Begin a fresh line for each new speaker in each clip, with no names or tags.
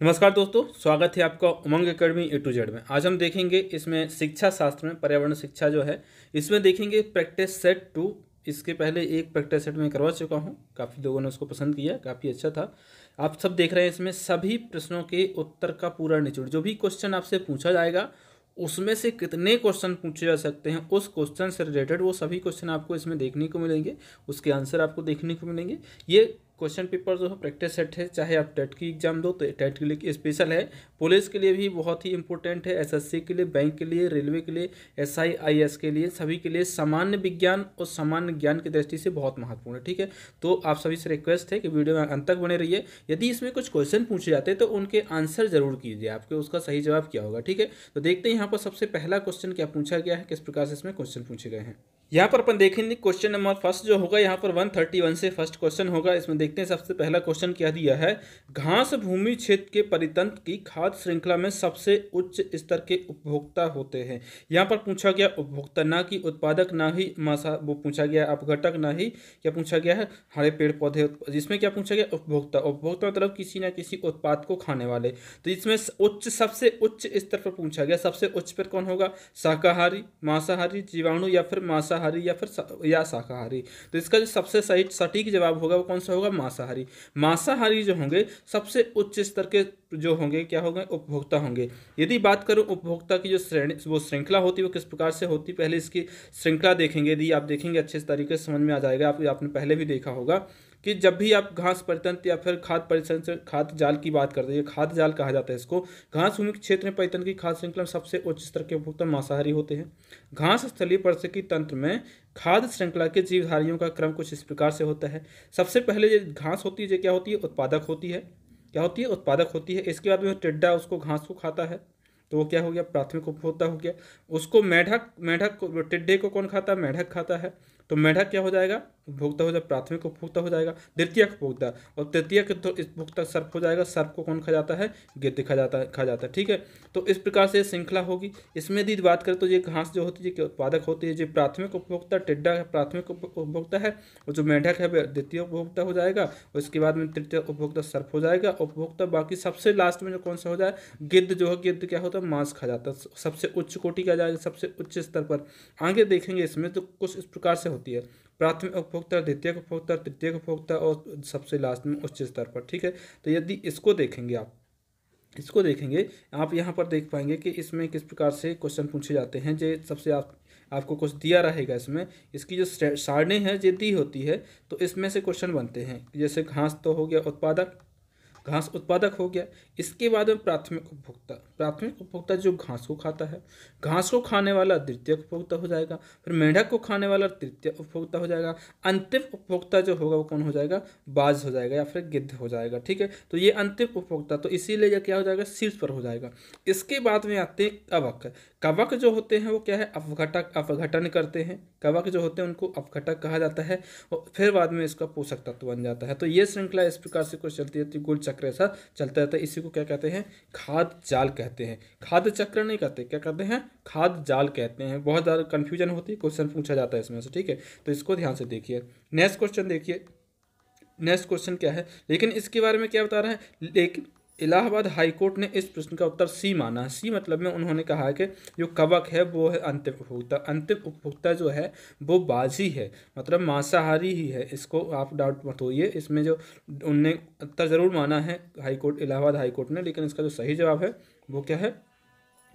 नमस्कार दोस्तों, स्वागत है आपका उमंग एकेडमी A to Z में। आज हम देखेंगे इसमें शिक्षा शास्त्र में पर्यावरण शिक्षा जो है इसमें देखेंगे प्रैक्टिस सेट 2। इसके पहले एक प्रैक्टिस सेट में करवा चुका हूँ, काफ़ी लोगों ने उसको पसंद किया, काफ़ी अच्छा था। आप सब देख रहे हैं इसमें सभी प्रश्नों के उत्तर का पूरा निचोड़, जो भी क्वेश्चन आपसे पूछा जाएगा उसमें से कितने क्वेश्चन पूछे जा सकते हैं उस क्वेश्चन से रिलेटेड वो सभी क्वेश्चन आपको इसमें देखने को मिलेंगे, उसके आंसर आपको देखने को मिलेंगे। ये क्वेश्चन पेपर जो है प्रैक्टिस सेट है, चाहे आप टेट की एग्जाम दो तो टेट के लिए स्पेशल है, पुलिस के लिए भी बहुत ही इंपॉर्टेंट है, एसएससी के लिए, बैंक के लिए, रेलवे के लिए, एसआई आईएएस के लिए, सभी के लिए सामान्य विज्ञान और सामान्य ज्ञान की दृष्टि से बहुत महत्वपूर्ण है। ठीक है, तो आप सभी से रिक्वेस्ट है कि वीडियो में अंत तक बने रहिए। यदि इसमें कुछ क्वेश्चन पूछे जाते हैं तो उनके आंसर जरूर कीजिए, आपके उसका सही जवाब क्या होगा। ठीक है, तो देखते हैं यहाँ पर सबसे पहला क्वेश्चन क्या पूछा गया है, किस प्रकार से इसमें क्वेश्चन पूछे गए हैं। यहाँ पर अपन देखेंगे क्वेश्चन नंबर फर्स्ट जो होगा यहाँ पर 131 से फर्स्ट क्वेश्चन होगा। इसमें देखते हैं सबसे पहला क्वेश्चन क्या दिया है। घास भूमि क्षेत्र के परितंत्र की खाद्य श्रृंखला में सबसे उच्च स्तर के उपभोक्ता होते हैं। यहाँ पर पूछा गया उपभोक्ता, ना कि उत्पादक, ना ही मासा वो पूछा गया अपघटक, ना ही क्या पूछा गया है हरे पेड़ पौधे। जिसमें क्या पूछा गया उपभोक्ता, उपभोक्ता मतलब किसी ना किसी उत्पाद को खाने वाले। तो इसमें उच्च, सबसे उच्च स्तर पर पूछा गया, सबसे उच्च पर कौन होगा, शाकाहारी, मांसाहारी, जीवाणु या फिर मांसाहारी या फिर या शाकाहारी। तो इसका जो सबसे सही सटीक जवाब होगा वो कौन सा होगा, मांसाहारी। मांसाहारी जो होंगे सबसे उच्च स्तर के जो होंगे क्या होंगे, उपभोक्ता होंगे। यदि बात करूं उपभोक्ता की जो श्रेणी वो श्रृंखला होती है वो किस प्रकार से होती है, पहले इसकी श्रृंखला देखेंगे। यदि आप देखेंगे अच्छे तरीके से समझ में आ जाएगा। आपने पहले भी देखा होगा कि जब भी आप घास परितंत्र या फिर खाद्य परितंत्र, खाद्य जाल की बात करते हैं, खाद्य जाल कहा जाता है इसको। घास भूमि के क्षेत्र में परितंत्र की खाद्य श्रृंखला में सबसे उच्च स्तर के उपभोक्ता मांसाहारी होते हैं। घास स्थलीय पारिस्थितिकी तंत्र में खाद्य श्रृंखला के जीवधारियों का क्रम कुछ इस प्रकार से होता है। सबसे पहले जो घास होती है, जो क्या होती है, उत्पादक होती है। क्या होती है, उत्पादक होती है। इसके बाद में टिड्डा उसको घास को खाता है, तो वो क्या हो गया, प्राथमिक उपभोक्ता हो गया। उसको मेढक, मेढक को, टिड्डे को कौन खाता है, मेढक खाता है, तो मेढक क्या हो जाएगा, उपभोक्ता हो जाएगा, प्राथमिक उपभोक्ता हो जाएगा। द्वितीयक उपभोक्ता, और तृतीयक तो उपभोक्ता सर्प हो जाएगा। सर्प को कौन खा जाता है, गिद्ध खा जाता है। ठीक है, तो इस प्रकार से श्रृंखला होगी। इसमें यदि बात करें तो ये घास जो होती है ये उत्पादक होती है, जो प्राथमिक उपभोक्ता टिड्डा है प्राथमिक उपभोक्ता है, और जो मेढक है वह द्वितीय उपभोक्ता हो जाएगा, और इसके बाद में तृतीय उपभोक्ता सर्प हो जाएगा उपभोक्ता। बाकी सबसे लास्ट में जो कौन सा हो जाए, गिद्ध जो है, गिद्ध क्या होता है, मांस खा जाता है, सबसे उच्च कोटि का जाएगा, सबसे उच्च स्तर पर। आगे देखेंगे इसमें तो कुछ इस प्रकार से होती है, प्राथमिक उपभोक्ता, द्वितीय उपभोक्ता, तृतीय उपभोक्ता और सबसे लास्ट में उच्च स्तर पर। ठीक है, तो यदि इसको देखेंगे आप यहाँ पर देख पाएंगे कि इसमें किस प्रकार से क्वेश्चन पूछे जाते हैं। जो सबसे आपको कुछ दिया रहेगा इसमें, इसकी जो सारणी है ये दी होती है, तो इसमें से क्वेश्चन बनते हैं। जैसे घास तो हो गया उत्पादक, घास उत्पादक हो गया। इसके बाद में प्राथमिक उपभोक्ता, प्राथमिक उपभोक्ता जो घास को खाता है, घास को खाने वाला द्वितीय उपभोक्ता हो जाएगा। फिर मेढक को खाने वाला तृतीय उपभोक्ता हो जाएगा। अंतिम उपभोक्ता जो होगा वो कौन हो जाएगा, बाज हो जाएगा या फिर गिद्ध हो जाएगा। ठीक है, तो ये अंतिम उपभोक्ता, तो इसीलिए ये क्या हो जाएगा, शीर्ष पर हो जाएगा। इसके बाद में आते हैं कवक। कवक जो होते हैं वो क्या है, अपघटक, अपघटन करते हैं। कवक जो होते हैं उनको अपघटक कहा जाता है, और फिर बाद में इसका पोषक तत्व बन जाता है। तो ये श्रृंखला इस प्रकार से कुछ चलती रहती है, गोल चक्र ऐसा चलता रहता है। इसी को क्या कहते हैं, खाद्य जाल कहते हैं। खाद्य चक्र नहीं कहते, क्या कहते हैं, खाद्य जाल कहते हैं। बहुत ज़्यादा कन्फ्यूजन होती है, क्वेश्चन पूछा जाता है इसमें से। ठीक है, तो इसको ध्यान से देखिए। नेक्स्ट क्वेश्चन देखिए, नेक्स्ट क्वेश्चन क्या है, लेकिन इसके बारे में क्या बता रहा है। लेकिन इलाहाबाद हाईकोर्ट ने इस प्रश्न का उत्तर सी माना है। सी मतलब में उन्होंने कहा है कि जो कवक है वो है अंतिम उपभोक्ता। अंतिम उपभोक्ता जो है वो बाजी है, मतलब मांसाहारी ही है। इसको आप डाउट मत होइए, इसमें जो उनने उत्तर जरूर माना है हाईकोर्ट, इलाहाबाद हाईकोर्ट ने, लेकिन इसका जो सही जवाब है वो क्या है,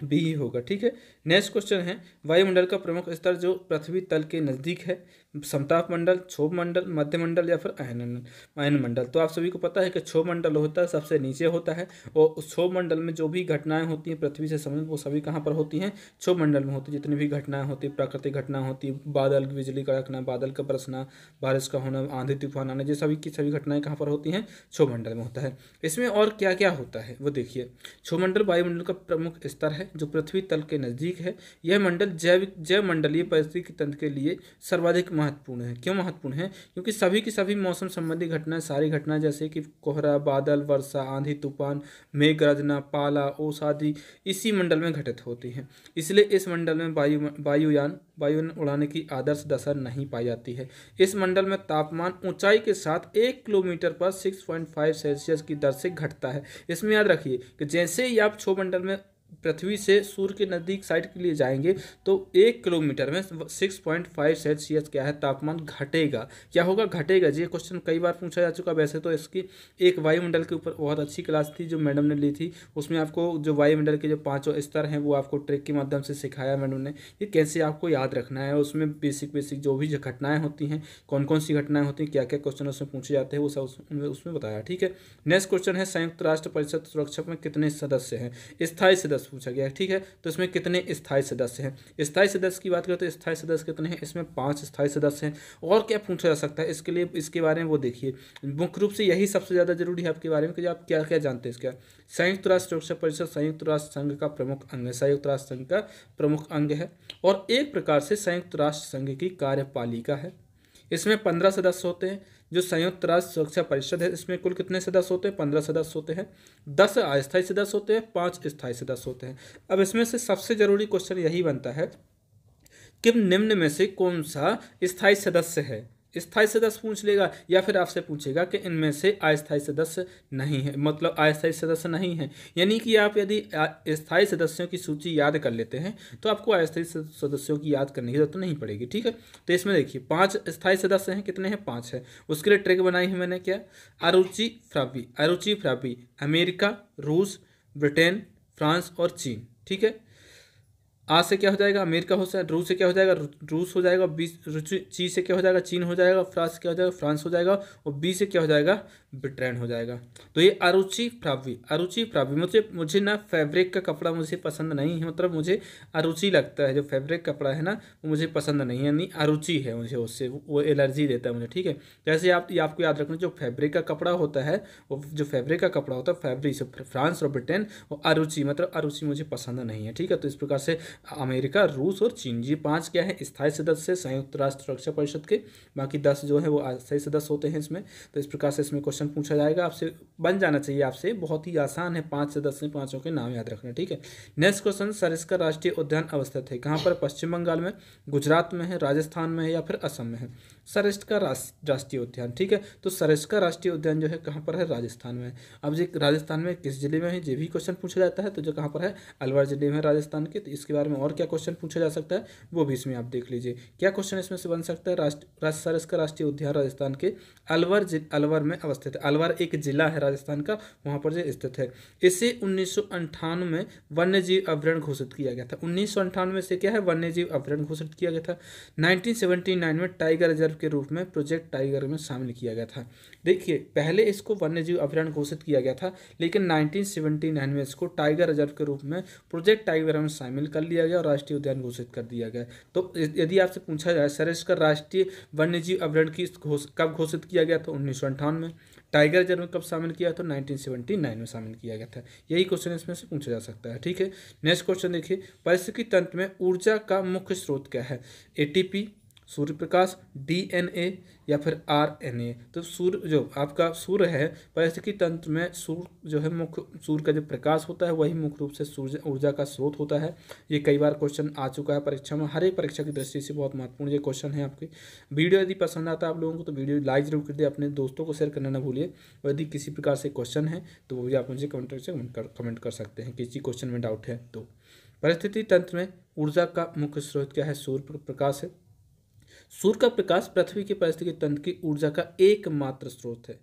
बी ही होगा। ठीक है, नेक्स्ट क्वेश्चन है, वायुमंडल का प्रमुख स्तर जो पृथ्वी तल के नज़दीक है, समताप मंडल, क्षोभ मंडल, मध्य मंडल या फिर अयन मंडल। तो आप सभी को पता है कि क्षोभ मंडल होता है सबसे नीचे होता है, और उस क्षोभ मंडल में जो भी घटनाएं होती हैं पृथ्वी से संबंधित वो सभी कहाँ पर होती हैं, क्षोभ मंडल में होती है। जितनी भी घटनाएं होती हैं, प्राकृतिक घटना होती है, बादल, बिजली कड़कना, बादल का बरसना, बारिश का होना, आंधी तूफान आना, ये सभी की सभी घटनाएं कहाँ पर होती हैं, क्षोभ मंडल में होता है। इसमें और क्या क्या होता है वो देखिए। क्षोभ मंडल वायुमंडल का प्रमुख स्तर है जो पृथ्वी तल के नज़दीक है। यह मंडल जैव मंडलीय परिस्थितिकी तंत्र के लिए सर्वाधिक महत्वपूर्ण है। क्यों महत्वपूर्ण है? क्योंकि सभी की सभी मौसम संबंधी घटनाएं, सारी घटनाएं जैसे कि कोहरा, बादल, वर्षा, आंधी, तूफान, मेघ गर्जना, पाला, ओस आदि इसी मंडल में घटित होती हैं। इसलिए इस मंडल में वायुयान उड़ाने की आदर्श दशा नहीं पाई जाती है। इस मंडल में तापमान ऊंचाई के साथ 1 किलोमीटर पर 6.5 सेल्सियस की दर से घटता है। इसमें याद रखिए कि जैसे ही आप क्षोमंडल में पृथ्वी से सूर्य के नज़दीक साइड के लिए जाएंगे तो 1 किलोमीटर में 6.5 सेल्सियस क्या है तापमान घटेगा। क्या होगा? घटेगा। ये क्वेश्चन कई बार पूछा जा चुका। वैसे तो इसकी एक वायुमंडल के ऊपर बहुत अच्छी क्लास थी जो मैडम ने ली थी, उसमें आपको जो वायुमंडल के जो 5 स्तर हैं वो आपको ट्रिक के माध्यम से सिखाया मैडम ने, ये कैसे आपको याद रखना है। उसमें बेसिक जो भी जो घटनाएँ होती हैं, कौन कौन सी घटनाएँ होती हैं, क्या क्या क्वेश्चन उसमें पूछे जाते हैं, वो सब उसमें बताया। ठीक है, नेक्स्ट क्वेश्चन है संयुक्त राष्ट्र परिषद सुरक्षा में कितने सदस्य हैं? स्थायी सदस्य पूछा गया है। ठीक है, तो इसमें कितने स्थायी सदस्य हैं? स्थायी सदस्य की बात करें तो स्थायी सदस्य कितने हैं? इसमें 5 स्थायी सदस्य हैं। और क्या पूछा जा सकता है इसके लिए, इसके बारे में वो देखिए। मुख्य रूप से यही सबसे ज़्यादा जरूरी है आपके बारे में कि आप क्या क्या जानते हैं इसका। संयुक्त राष्ट्र सुरक्षा परिषद संयुक्त राष्ट्र संघ का प्रमुख अंग है, संयुक्त राष्ट्र संघ का प्रमुख अंग है और एक प्रकार से संयुक्त राष्ट्र संघ की कार्यपालिका है। इसमें 15 सदस्य होते हैं। जो संयुक्त राष्ट्र सुरक्षा परिषद है इसमें कुल कितने सदस्य होते हैं? 15 सदस्य होते हैं। 10 अस्थायी सदस्य होते हैं, 5 स्थायी सदस्य होते हैं। अब इसमें से सबसे जरूरी क्वेश्चन यही बनता है कि निम्न में से कौन सा स्थायी सदस्य है? स्थायी सदस्य पूछ लेगा या फिर आपसे पूछेगा कि इनमें से अस्थायी सदस्य नहीं है, मतलब अस्थायी सदस्य नहीं है। यानी कि आप यदि स्थायी सदस्यों की सूची याद कर लेते हैं तो आपको अस्थायी सदस्यों की याद करने की जरूरत नहीं पड़ेगी। ठीक है, तो इसमें देखिए 5 स्थायी सदस्य हैं। कितने हैं? 5 है। उसके लिए ट्रिक बनाई है मैंने। क्या? अरुचि फ्राबी अमेरिका, रूस, ब्रिटेन, फ्रांस और चीन। ठीक है, आ से क्या हो जाएगा? अमेरिका हो जाएगा, रूस से क्या हो जाएगा? रूस हो जाएगा, बी ची से क्या हो जाएगा? चीन हो जाएगा, फ्रांस क्या हो जाएगा? फ्रांस हो जाएगा और बी से क्या हो जाएगा? ब्रिटेन हो जाएगा। तो ये अरुचि फ्राबी मुझे ना फैब्रिक का कपड़ा मुझे पसंद नहीं है, मतलब मुझे अरुचि लगता है। जो फैब्रिक कपड़ा है ना वो मुझे पसंद नहीं है, यानी अरुचि है मुझे, उससे वो एलर्जी देता है मुझे। ठीक है, जैसे आपको याद रखना जो फैब्रिक का कपड़ा होता है, वो जो फैब्रिक का कपड़ा होता है फैब्रिक से फ्रांस और ब्रिटेन, और अरुचि मतलब अरुचि मुझे पसंद नहीं है। ठीक है, तो इस प्रकार से अमेरिका, रूस और चीन, ये 5 क्या है? स्थायी सदस्य संयुक्त राष्ट्र सुरक्षा परिषद के। बाकी 10 जो है वो अस्थायी सदस्य होते हैं इसमें। तो इस प्रकार से इसमें क्वेश्चन पूछा जाएगा आपसे, बन जाना चाहिए आपसे, बहुत ही आसान है। 5 सदस्य, 5 के नाम याद रखना। ठीक है, नेक्स्ट क्वेश्चन, सरिस्का राष्ट्रीय उद्यान अवस्थित है कहाँ पर? पश्चिम बंगाल में, गुजरात में है, राजस्थान में है या फिर असम में है? सरिस्का राष्ट्रीय उद्यान। ठीक है, तो सरिस्का राष्ट्रीय उद्यान जो है कहाँ पर है? राजस्थान में। अब ये राजस्थान में किस जिले में है ये भी क्वेश्चन पूछा जाता है। तो जो कहाँ पर है? अलवर जिले में राजस्थान के। तो इसके बारे में और क्या क्वेश्चन पूछा जा सकता है वो भी इसमें आप देख लीजिए। क्या क्वेश्चन इसमें से बन सकता है? सरिस्का राष्ट्रीय उद्यान राजस्थान के अलवर में अवस्थित है। अलवर एक जिला है राजस्थान का, वहाँ पर जो स्थित है। इसे 1998 में वन्य जीव अभयारण्य घोषित किया गया था। 1998 से क्या है? वन्य जीव अभयारण्य घोषित किया गया था। 1979 में टाइगर रिजर्व के रूप में प्रोजेक्ट टाइगर में शामिल किया गया था। देखिए, पहले इसको वन्य जीव अभयारण्य घोषित किया गया था, लेकिन 1979 में इसको टाइगर रिजर्व के रूप में प्रोजेक्ट टाइगर में शामिल कर लिया गया और राष्ट्रीय उद्यान घोषित कर दिया गया। तो यदि आपसे पूछा जाए सरिस्का राष्ट्रीय वन्यजीव अभयारण्य की कब घोषित किया गया? तो 1998 में। टाइगर रिजर्व में कब शामिल किया? तो 1979 में शामिल किया गया था। यही क्वेश्चन इसमें से पूछा जा सकता है। ठीक है, नेक्स्ट क्वेश्चन देखिए, पारिस्थितिकी तंत्र में ऊर्जा का मुख्य स्रोत क्या है? एटीपी, सूर्य प्रकाश, डीएनए या फिर आरएनए? तो सूर्य जो आपका सूर्य है, पारिस्थितिकी तंत्र में सूर्य जो है मुख्य, सूर्य का जो प्रकाश होता है वही मुख्य रूप से सूर्य ऊर्जा का स्रोत होता है। ये कई बार क्वेश्चन आ चुका है परीक्षा में, हर एक परीक्षा की दृष्टि से बहुत महत्वपूर्ण ये क्वेश्चन है आपकी। वीडियो यदि पसंद आता है आप लोगों को तो वीडियो लाइक जरूर कर दे, अपने दोस्तों को शेयर करना ना भूलिए। और यदि किसी प्रकार से क्वेश्चन है तो वो भी आप मुझे कमेंट कर सकते हैं, किसी क्वेश्चन में डाउट है तो। पारिस्थितिकी तंत्र में ऊर्जा का मुख्य स्रोत क्या है? सूर्य प्रकाश है। सूर्य का प्रकाश पृथ्वी के पारिस्थितिकी तंत्र की ऊर्जा का एकमात्र स्रोत है।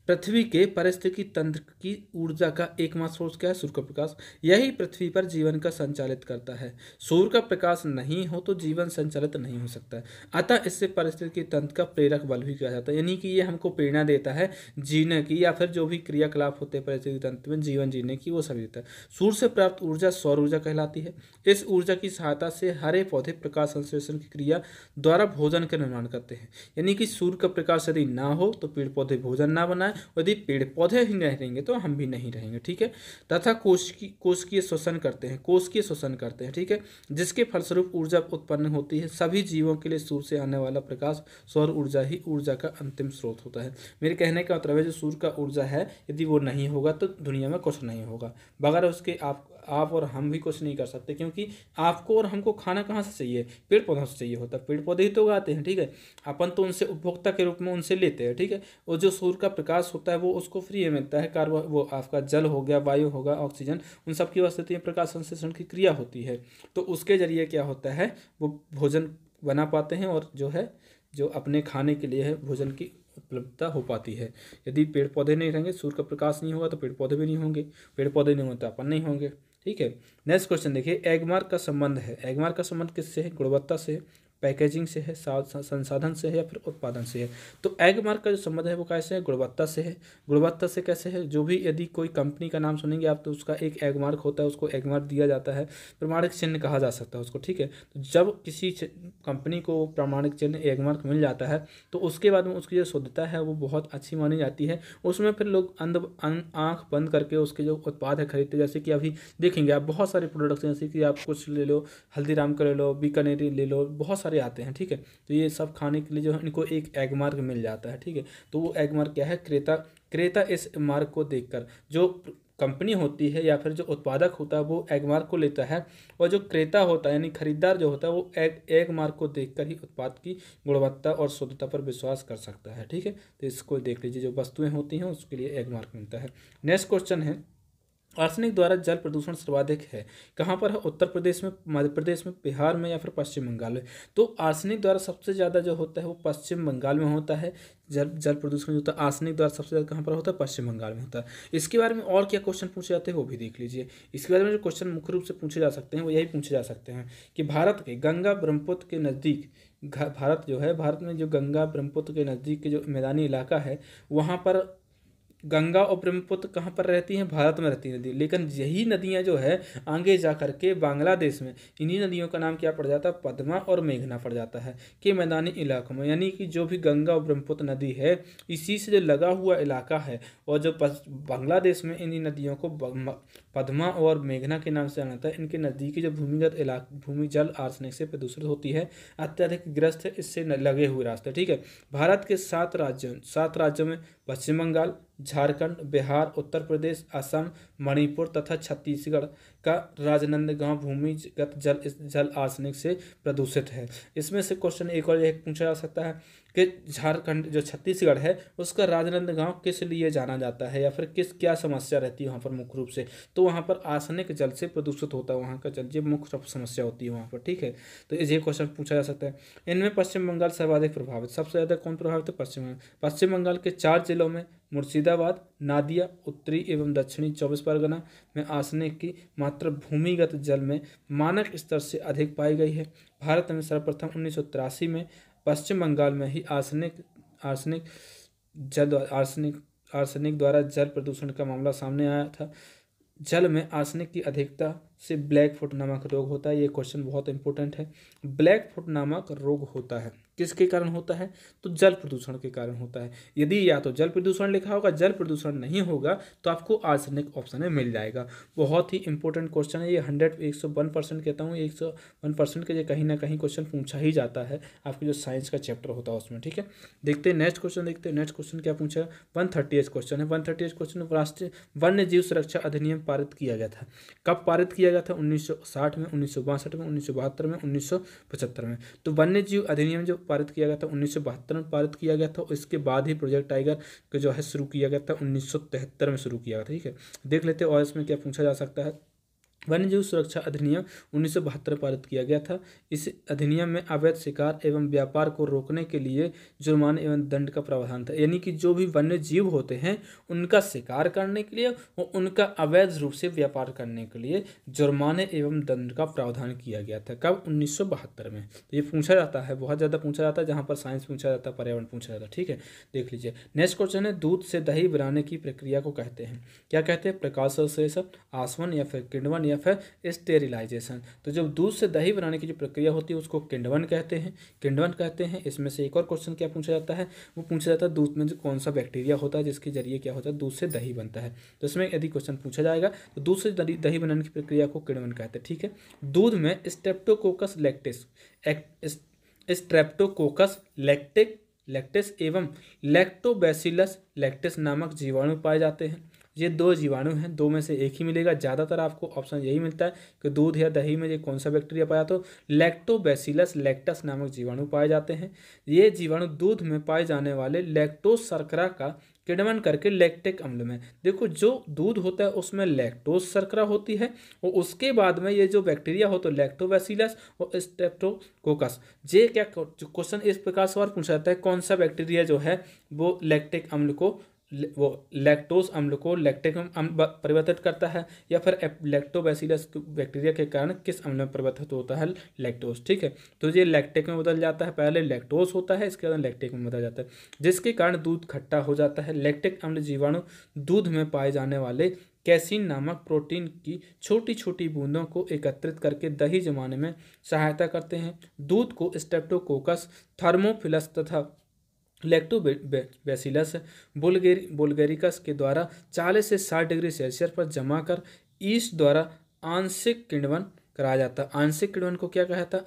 पृथ्वी के पारिस्थितिकी तंत्र की ऊर्जा का एकमात्र स्रोत क्या है? सूर्य का प्रकाश। यही पृथ्वी पर जीवन का संचालित करता है। सूर्य का प्रकाश नहीं हो तो जीवन संचालित नहीं हो सकता है। अतः इससे पारिस्थितिकी तंत्र का प्रेरक बल भी कहा जाता है, यानी कि ये हमको प्रेरणा देता है जीने की, या फिर जो भी क्रियाकलाप होते हैं पारिस्थितिकी तंत्र में जीवन जीने की, वो सभी देता है। सूर्य से प्राप्त ऊर्जा सौर ऊर्जा कहलाती है। इस ऊर्जा की सहायता से हरे पौधे प्रकाश संश्लेषण की क्रिया द्वारा भोजन का निर्माण करते हैं। यानी कि सूर्य का प्रकाश यदि ना हो तो पेड़ पौधे भोजन ना बनाए, यदि पेड़ पौधे ही नहीं रहेंगे तो हम भी नहीं रहेंगे, ठीक है। तथा कोशिकीय श्वसन करते हैं, कोशिकीय श्वसन करते हैं, ठीक है, जिसके फलस्वरूप ऊर्जा उत्पन्न होती है। सभी जीवों के लिए सूर्य से आने वाला प्रकाश सौर ऊर्जा ही ऊर्जा का अंतिम स्रोत होता है। मेरे कहने का मतलब है जो सूर्य का ऊर्जा है यदि वो नहीं होगा तो दुनिया में कुछ नहीं होगा। बगैर उसके आप और हम भी कुछ नहीं कर सकते, क्योंकि आपको और हमको खाना कहाँ से चाहिए, पेड़ पौधों से चाहिए होता है, पेड़ पौधे ही तो उगाते हैं, ठीक है। अपन तो उनसे उपभोक्ता के रूप में उनसे लेते हैं, ठीक है। और जो सूर्य का प्रकाश होता है वो उसको फ्री में मिलता है। कार्बन, वो आपका जल हो गया, वायु होगा, ऑक्सीजन, उन सब की वस्तुएं में प्रकाश संश्लेषण की क्रिया होती है। तो उसके जरिए क्या होता है, वो भोजन बना पाते हैं और जो है जो अपने खाने के लिए है भोजन की उपलब्धता हो पाती है। यदि पेड़ पौधे नहीं रहेंगे, सूर्य का प्रकाश नहीं होगा तो पेड़ पौधे भी नहीं होंगे, पेड़ पौधे नहीं होंगे तो अपन नहीं होंगे, ठीक है। नेक्स्ट क्वेश्चन देखिए, एगमार्क का संबंध है, एगमार्क का संबंध किससे है, गुणवत्ता से, पैकेजिंग से है, संसाधन से है या फिर उत्पादन से है। तो एगमार्क का जो संबंध है वो कैसे है, गुणवत्ता से है। गुणवत्ता से कैसे है, जो भी यदि कोई कंपनी का नाम सुनेंगे आप तो उसका एक एगमार्क होता है, उसको एगमार्क दिया जाता है, प्रमाणिक चिन्ह कहा जा सकता है उसको, ठीक है। तो जब किसी कंपनी को प्रमाणिक चिन्ह एगमार्क मिल जाता है तो उसके बाद में उसकी जो शुद्धता है वो बहुत अच्छी मानी जाती है। उसमें फिर लोग आँख बंद करके उसके जो उत्पाद है खरीदते। जैसे कि अभी देखेंगे आप बहुत सारे प्रोडक्ट्स हैं, जैसे कि आप कुछ ले लो, हल्दीराम का ले लो, बीकानेरी ले लो, बहुत सारे आते हैं, ठीक है। तो ये सब खाने के लिए जो है इनको एक एग मार्क मिल जाता है, ठीक है। तो वो एग मार्क क्या है, क्रेता इस मार्क को देखकर, जो कंपनी होती है या फिर जो उत्पादक होता है वो एग मार्क को लेता है, और जो क्रेता होता है यानी खरीदार जो होता है वो एग मार्क को देखकर ही उत्पाद की गुणवत्ता और शुद्धता पर विश्वास कर सकता है, ठीक है। तो इसको देख लीजिए, जो वस्तुएं होती हैं उसके लिए एग मार्क मिलता है। नेक्स्ट क्वेश्चन है, आर्सेनिक द्वारा जल प्रदूषण सर्वाधिक है, कहाँ पर है, उत्तर प्रदेश में, मध्य प्रदेश में, बिहार में या फिर पश्चिम बंगाल में। तो आर्सेनिक द्वारा सबसे ज़्यादा जो होता है वो पश्चिम बंगाल में होता है। जल प्रदूषण जो होता है आर्सेनिक द्वारा सबसे ज़्यादा कहाँ पर होता है, पश्चिम बंगाल में होता है। इसके बारे में और क्या क्वेश्चन पूछे जाते हैं वो भी देख लीजिए। इसके बारे में जो क्वेश्चन मुख्य रूप से पूछे जा सकते हैं वो यही पूछे जा सकते हैं कि भारत के गंगा ब्रह्मपुत्र के नज़दीक, भारत जो है, भारत में जो गंगा ब्रह्मपुत्र के नज़दीक के जो मैदानी इलाका है वहाँ पर गंगा और ब्रह्मपुत्र कहाँ पर रहती हैं, भारत में रहती है नदी। लेकिन यही नदियाँ जो है आगे जा करके बांग्लादेश में, इन्हीं नदियों का नाम क्या पड़ जाता है, पद्मा और मेघना पड़ जाता है कि मैदानी इलाकों में। यानी कि जो भी गंगा और ब्रह्मपुत्र नदी है इसी से जो लगा हुआ इलाका है, और जो बांग्लादेश में इन्हीं नदियों को पद्मा और मेघना के नाम से जाना जाता है। इनके नज़दीकी जो भूमि जल आर्सेनिक से प्रदूषित होती है, अत्यधिक ग्रस्त है इससे लगे हुए रास्ते, ठीक है। भारत के 7 राज्यों में पश्चिम बंगाल, झारखंड, बिहार, उत्तर प्रदेश, असम, मणिपुर तथा छत्तीसगढ़ का राजनांदगांव भूमिगत जल आर्सेनिक से प्रदूषित है। इसमें से क्वेश्चन एक और एक पूछा जा सकता है कि झारखंड जो छत्तीसगढ़ है उसका राजनांदगांव किस लिए जाना जाता है, या फिर क्या समस्या रहती है वहाँ पर मुख्य रूप से। तो वहाँ पर आर्सेनिक जल से प्रदूषित होता है वहाँ का जल, ये मुख्य समस्या होती है वहाँ पर, ठीक है। तो ये क्वेश्चन पूछा जा सकता है। इनमें पश्चिम बंगाल सर्वाधिक प्रभावित, सबसे ज़्यादा कौन प्रभावित है, पश्चिम बंगाल के 4 जिलों में मुर्शिदाबाद, नादिया, उत्तरी एवं दक्षिणी 24 परगना में आर्सेनिक की मात्रा भूमिगत जल में मानक स्तर से अधिक पाई गई है। भारत में सर्वप्रथम 1983 में पश्चिम बंगाल में ही आर्सेनिक द्वारा जल प्रदूषण का मामला सामने आया था। जल में आर्सेनिक की अधिकता से ब्लैक फुट नामक रोग होता है। ये क्वेश्चन बहुत इंपॉर्टेंट है। ब्लैक फुट नामक रोग होता है, किसके कारण होता है, तो जल प्रदूषण के कारण होता है। यदि या तो जल प्रदूषण लिखा होगा, जल प्रदूषण नहीं होगा तो आपको आर्सेनिक ऑप्शन में मिल जाएगा। बहुत ही इंपॉर्टेंट क्वेश्चन है ये, 101% कहता हूँ, 101% के कहीं ना कहीं क्वेश्चन पूछा ही जाता है आपके जो साइंस का चैप्टर होता है उसमें, ठीक है। देखते हैं नेक्स्ट क्वेश्चन, नेक्स्ट क्वेश्चन क्या पूछा है। 138 क्वेश्चन है। 138 क्वेश्चन, राष्ट्रीय वन्य जीव सुरक्षा अधिनियम पारित किया गया था, कब पारित किया गया था, 1960 में, 1962 में, 1972 में, 1975 में। तो वन्य जीव अधिनियम जो पारित किया गया था 1972 में पारित किया गया था। इसके बाद ही प्रोजेक्ट टाइगर को जो है शुरू किया गया था, 1973 में शुरू किया गया था, ठीक है। देख लेते हैं और इसमें क्या पूछा जा सकता है। वन्यजीव सुरक्षा अधिनियम 1972 पारित किया गया था। इस अधिनियम में अवैध शिकार एवं व्यापार को रोकने के लिए जुर्माने एवं दंड का प्रावधान था। यानी कि जो भी वन्य जीव होते हैं उनका शिकार करने के लिए और उनका अवैध रूप से व्यापार करने के लिए जुर्माने एवं दंड का प्रावधान किया गया था। कब, 1972 में। तो ये पूछा जाता है, बहुत ज़्यादा पूछा जाता है, जहाँ पर साइंस पूछा जाता है, पर्यावरण पूछा जाता है, ठीक है। देख लीजिए नेक्स्ट क्वेश्चन है, दूध से दही बनाने की प्रक्रिया को कहते हैं, क्या कहते हैं, प्रकाश संश्लेषण, आसवन या फिर किण्वन या या फिर स्टेरिलाइजेशन। तो जब दूध से दही बनाने की जो प्रक्रिया होती है उसको किण्वन कहते हैं, किण्वन कहते हैं। इसमें से एक और क्वेश्चन क्या पूछा जाता है, वो पूछा जाता है दूध में जो कौन सा बैक्टीरिया होता है जिसके जरिए क्या होता है दूध से दही बनता है। तो इसमें यदि क्वेश्चन पूछा जाएगा तो दूध से दही बनाने की प्रक्रिया को किण्वन कहते हैं। ठीक है, दूध में स्ट्रेप्टोकोकस लैक्टिस एवं लैक्टोबैसिलस लैक्टिस नामक जीवाणु पाए जाते हैं। ये दो जीवाणु हैं, दो में से एक ही मिलेगा। ज़्यादातर आपको ऑप्शन यही मिलता है कि दूध या दही में ये कौन सा बैक्टीरिया पाया, तो लैक्टोबैसिलस लैक्टस नामक जीवाणु पाए जाते हैं। ये जीवाणु दूध में पाए जाने वाले लैक्टोज शर्करा का किण्वन करके लैक्टिक अम्ल में, देखो जो दूध होता है उसमें लैक्टोज शर्करा होती है और उसके बाद में ये जो बैक्टीरिया हो तो लैक्टोबैसिलस और स्ट्रेप्टोकोकस। ये क्या क्वेश्चन इस प्रकार सवाल पूछा जाता है, कौन सा बैक्टीरिया जो है वो लैक्टिक अम्ल को वो लैक्टोज अम्ल को लैक्टिक अम्ल परिवर्तित करता है, या फिर लैक्टोबैसिलस बैक्टीरिया के कारण किस अम्ल में परिवर्तित होता है लैक्टोज। ठीक है, तो ये लैक्टिक में बदल जाता है, पहले लैक्टोज होता है इसके बाद लैक्टिक में बदल जाता है, जिसके कारण दूध खट्टा हो जाता है। लैक्टिक अम्ल जीवाणु दूध में पाए जाने वाले कैसीन नामक प्रोटीन की छोटी छोटी बूंदों को एकत्रित करके दही जमाने में सहायता करते हैं। दूध को स्ट्रेप्टोकोकस, थर्मोफिलस तथा लैक्टोबैसिलस बुल्गेरिकस के द्वारा 40 से 60 डिग्री सेल्सियस पर जमा कर ईस्ट द्वारा आंशिक किण्वन कराया जाता है। आंशिक किण्वन को क्या कहा जाता है,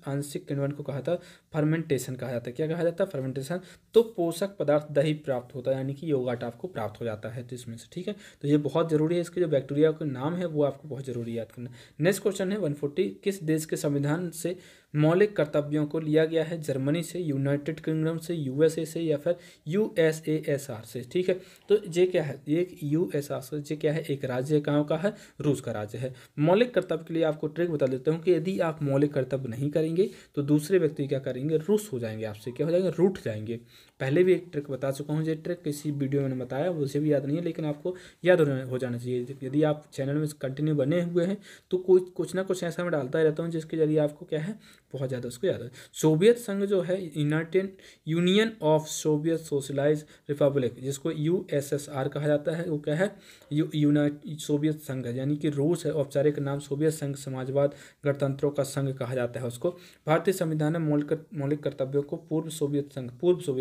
आंशिक किण्वन को कहा था फर्मेंटेशन कहा जाता है। क्या कहा जाता है, फर्मेंटेशन। तो पोषक पदार्थ दही प्राप्त होता है, यानी कि योगाट आपको प्राप्त हो जाता है तो इसमें से। ठीक है, तो ये बहुत जरूरी है, इसके जो बैक्टीरिया का नाम है वो आपको बहुत जरूरी याद करना। नेक्स्ट क्वेश्चन है 140, किस देश के संविधान से मौलिक कर्तव्यों को लिया गया है, जर्मनी से, यूनाइटेड किंगडम से, यूएसए से, या फिर यूएसएसआर से। ठीक है, तो ये क्या है, ये यूएसआर से, ये क्या है, एक राज्य कहाँ का है, रूस का राज्य है। मौलिक कर्तव्य के लिए आपको ट्रिक बता देता हूँ कि यदि आप मौलिक कर्तव्य नहीं करेंगे तो दूसरे व्यक्ति क्या करेंगे, रूस हो जाएंगे आपसे, क्या हो जाएंगे, रूठ जाएंगे। पहले भी एक ट्रिक बता चुका हूँ, ये ट्रिक किसी वीडियो में बताया, मुझे भी याद नहीं है, लेकिन आपको याद हो जाना चाहिए। यदि आप चैनल में कंटिन्यू बने हुए हैं तो कुछ ना कुछ ऐसा मैं डालता रहता हूँ जिसके जरिए आपको क्या है बहुत ज़्यादा उसको याद है। सोवियत संघ जो है, united union of Soviet socialize republic, जिसको यूएसएसआर कहा जाता है, वो क्या है, सोवियत संघ है, यानी कि रूस है, औपचारिक नाम सोवियत संघ समाजवाद गणतंत्रों का संघ कहा जाता है उसको। भारतीय संविधान में मौलिक कर्तव्यों को पूर्व सोवियत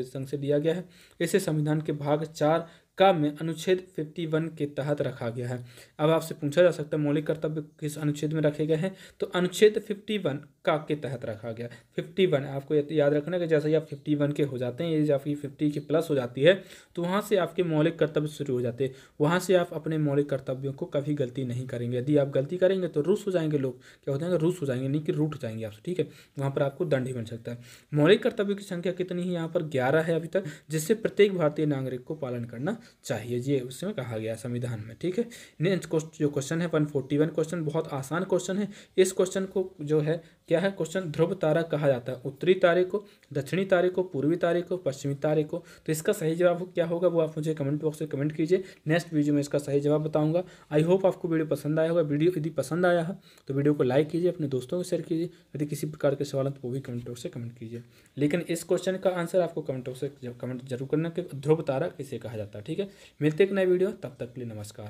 संघ से लिया गया है। इसे संविधान के भाग 4 का में अनुच्छेद 51 के तहत रखा गया है। अब आपसे पूछा जा सकता है मौलिक कर्तव्य किस अनुच्छेद में रखे गए हैं, तो अनुच्छेद 51 का के तहत रखा गया। 51 आपको याद रखना कि जैसे ही आप 51 के हो जाते हैं, ये आपकी 50 की प्लस हो जाती है तो वहाँ से आपके मौलिक कर्तव्य शुरू हो जाते हैं। वहाँ से आप अपने मौलिक कर्तव्यों को कभी गलती नहीं करेंगे। यदि आप गलती करेंगे तो रूस हो जाएंगे, लोग क्या हो जाएंगे, रूस हो जाएंगे, नहीं कि रूठ जाएंगे आपसे। ठीक है, वहाँ पर आपको दंड ही बन सकता है। मौलिक कर्तव्यों की संख्या कितनी है, यहाँ पर 11 है अभी तक, जिससे प्रत्येक भारतीय नागरिक को पालन करना चाहिए, ये उसमें कहा गया संविधान में। ठीक है, नेक्स्ट जो क्वेश्चन है 141 क्वेश्चन, बहुत आसान क्वेश्चन है। इस क्वेश्चन को जो है क्या है, क्वेश्चन ध्रुव तारा कहा जाता है, उत्तरी तारे को, दक्षिणी तारे को, पूर्वी तारे को, पश्चिमी तारे को। तो इसका सही जवाब क्या होगा वो आप मुझे कमेंट बॉक्स में कमेंट कीजिए। नेक्स्ट वीडियो में इसका सही जवाब बताऊंगा। आई होप आपको वीडियो पसंद आया होगा। वीडियो यदि पसंद आया है तो वीडियो को लाइक कीजिए, अपने दोस्तों को शेयर कीजिए। यदि किसी प्रकार के सवाल हैं तो वो भी कमेंट बॉक्स से कमेंट कीजिए। लेकिन इस क्वेश्चन का आंसर आपको कमेंट बॉक्स से कमेंट जरूर करना कि ध्रुव तारा किसे कहा जाता है। ठीक है, मिलते एक नए वीडियो, तब तक के लिए नमस्कार।